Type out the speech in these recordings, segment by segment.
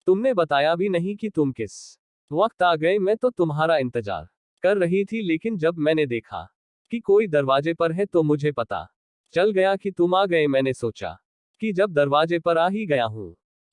तुमने बताया भी नहीं कि तुम किस वक्त आ गए। मैं तो तुम्हारा इंतजार कर रही थी, लेकिन जब मैंने देखा कि कोई दरवाजे पर है तो मुझे पता चल गया कि तुम आ गए। मैंने सोचा कि जब दरवाजे पर आ ही गया हूं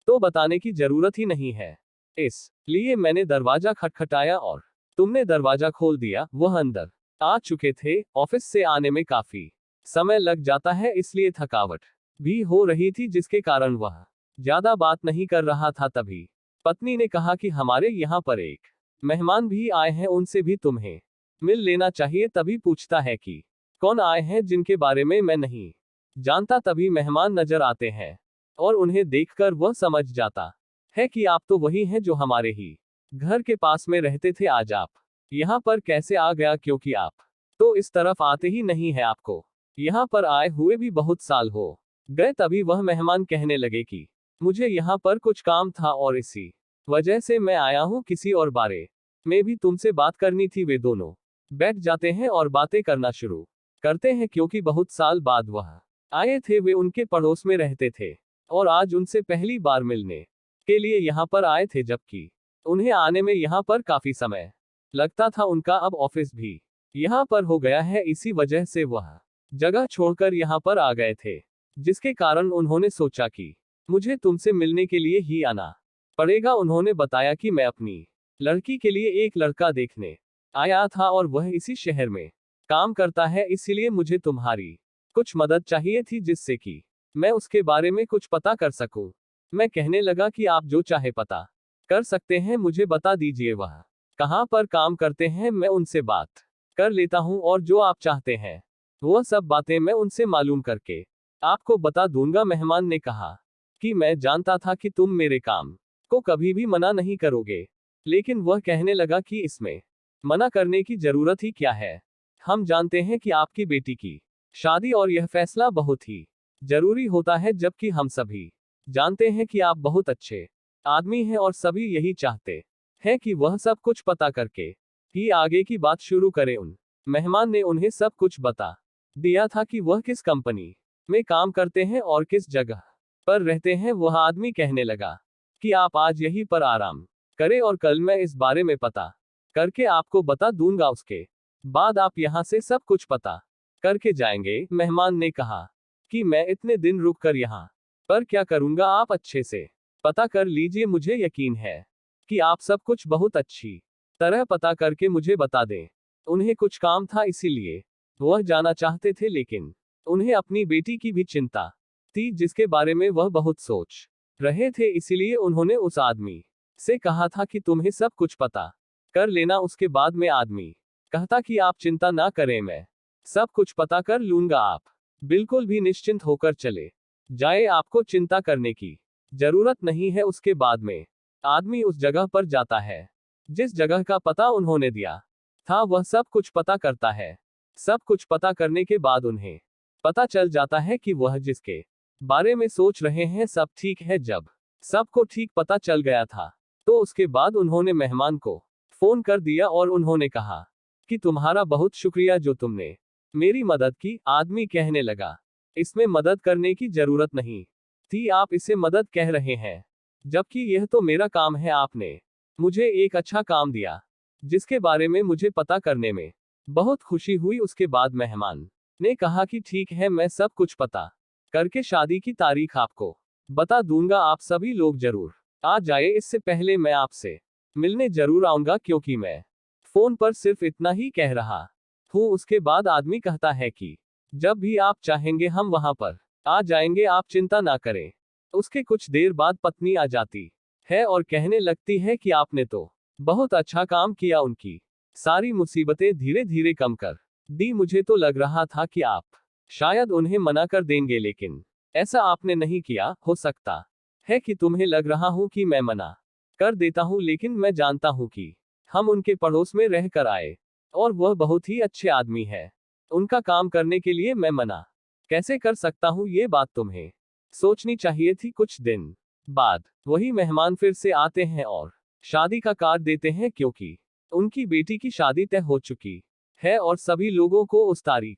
तो बताने की जरूरत ही नहीं है, इसलिए मैंने दरवाजा खटखटाया और तुमने दरवाजा खोल दिया। वह अंदर आ चुके थे। ऑफिस से आने में काफी समय लग जाता है, इसलिए थकावट भी हो रही थी, जिसके कारण वह ज्यादा बात नहीं कर रहा था। तभी पत्नी ने कहा कि हमारे यहाँ पर एक मेहमान भी आए हैं, उनसे भी तुम्हें मिल लेना चाहिए। तभी पूछता है कि कौन आए हैं जिनके बारे में मैं नहीं जानता। तभी मेहमान नजर आते हैं और उन्हें देखकर वह समझ जाता है कि आप तो वही हैं जो हमारे ही घर के पास में रहते थे। आज आप यहाँ पर कैसे आ गया, क्योंकि आप तो इस तरफ आते ही नहीं है। आपको यहाँ पर आए हुए भी बहुत साल हो गए। तभी वह मेहमान कहने लगे कि मुझे यहाँ पर कुछ काम था और इसी वजह से मैं आया हूँ। किसी और बारे में भी तुमसे बात करनी थी। वे दोनों बैठ जाते हैं और बातें करना शुरू करते हैं, क्योंकि बहुत साल बाद वह आए थे। वे उनके पड़ोस में रहते थे और आज उनसे पहली बार मिलने के लिए यहाँ पर आए थे, जबकि उन्हें आने में यहाँ पर काफी समय लगता था। उनका अब ऑफिस भी यहाँ पर हो गया है, इसी वजह से वह जगह छोड़कर यहाँ पर आ गए थे, जिसके कारण उन्होंने सोचा कि मुझे तुमसे मिलने के लिए ही आना पड़ेगा। उन्होंने बताया कि मैं अपनी लड़की के लिए एक लड़का देखने आया था और वह इसी शहर में काम करता है, इसीलिए मुझे तुम्हारी कुछ मदद चाहिए थी, जिससे कि मैं उसके बारे में कुछ पता कर सकूं। मैं कहने लगा कि आप जो चाहे पता कर सकते हैं, मुझे बता दीजिए वह कहाँ पर काम करते हैं। मैं उनसे बात कर लेता हूँ और जो आप चाहते हैं वह सब बातें मैं उनसे मालूम करके आपको बता दूंगा। मेहमान ने कहा कि मैं जानता था कि तुम मेरे काम को कभी भी मना नहीं करोगे, लेकिन वह कहने लगा कि इसमें मना करने की जरूरत ही क्या है। हम जानते हैं कि आपकी बेटी की शादी और यह फैसला बहुत ही जरूरी होता है, जबकि हम सभी जानते हैं कि आप बहुत अच्छे आदमी हैं और सभी यही चाहते हैं कि वह सब कुछ पता करके ही आगे की बात शुरू करें। उन मेहमान ने उन्हें सब कुछ बता दिया था कि वह किस कंपनी में काम करते हैं और किस जगह पर रहते हैं। वह आदमी कहने लगा कि आप आज यहीं पर आराम करें और कल मैं इस बारे में पता करके आपको बता दूंगा। उसके बाद आप यहाँ से सब कुछ पता करके जाएंगे। मेहमान ने कहा कि मैं इतने दिन रुक कर यहाँ पर क्या करूंगा, आप अच्छे से पता कर लीजिए। मुझे यकीन है कि आप सब कुछ बहुत अच्छी तरह पता करके मुझे बता दें। उन्हें कुछ काम था, इसीलिए वह जाना चाहते थे, लेकिन उन्हें अपनी बेटी की भी चिंता थी, जिसके बारे में वह बहुत सोच रहे थे। इसीलिए उन्होंने उस आदमी से कहा था कि तुम्हें सब कुछ पता कर लेना। उसके बाद में आदमी कहता कि आप चिंता ना करें, मैं सब कुछ पता कर लूंगा। आप बिल्कुल भी निश्चिंत होकर चले जाए, आपको चिंता करने की जरूरत नहीं है। उसके बाद में आदमी उस जगह पर जाता है जिस जगह का पता उन्होंने दिया था। वह सब कुछ पता करता है। सब कुछ पता करने के बाद उन्हें पता चल जाता है कि वह जिसके बारे में सोच रहे हैं सब ठीक है। जब सबको ठीक पता चल गया था तो उसके बाद उन्होंने मेहमान को फोन कर दिया और उन्होंने कहा कि तुम्हारा बहुत शुक्रिया जो तुमने मेरी मदद की। आदमी कहने लगा इसमें मदद करने की जरूरत नहीं थी, आप इसे मदद कह रहे हैं, जबकि यह तो मेरा काम है। आपने मुझे एक अच्छा काम दिया जिसके बारे में मुझे पता करने में बहुत खुशी हुई। उसके बाद मेहमान ने कहा कि ठीक है, मैं सब कुछ पता करके शादी की तारीख आपको बता दूंगा। आप सभी लोग जरूर आ जाए। इससे पहले मैं आपसे मिलने जरूर आऊंगा, क्योंकि मैं फोन पर सिर्फ इतना ही कह रहा हूँ। उसके बाद आदमी कहता है कि जब भी आप चाहेंगे हम वहां पर आ जाएंगे, आप चिंता ना करें। उसके कुछ देर बाद पत्नी आ जाती है और कहने लगती है कि आपने तो बहुत अच्छा काम किया, उनकी सारी मुसीबतें धीरे धीरे कम कर दी। मुझे तो लग रहा था कि आप शायद उन्हें मना कर देंगे, लेकिन ऐसा आपने नहीं किया। हो सकता है कि तुम्हें लग रहा हूं कि मैं मना कर देता हूं, लेकिन मैं जानता हूं कि हम उनके पड़ोस में रह कर आए और वह बहुत ही अच्छे आदमी है। उनका काम करने के लिए मैं मना कैसे कर सकता हूं, ये बात तुम्हें सोचनी चाहिए थी। कुछ दिन बाद वही मेहमान फिर से आते हैं और शादी का कार्ड देते हैं, क्योंकि उनकी बेटी की शादी तय हो चुकी है और सभी लोगों को उस तारीख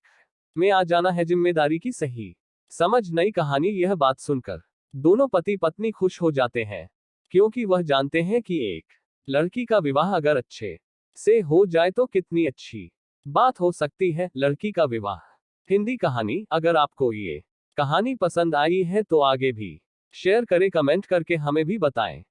में आ जाना है। जिम्मेदारी की सही समझ नई कहानी। यह बात सुनकर दोनों पति पत्नी खुश हो जाते हैं। क्योंकि वह जानते हैं कि एक लड़की का विवाह अगर अच्छे से हो जाए तो कितनी अच्छी बात हो सकती है। लड़की का विवाह हिंदी कहानी। अगर आपको ये कहानी पसंद आई है तो आगे भी शेयर करें, कमेंट करके हमें भी बताएं।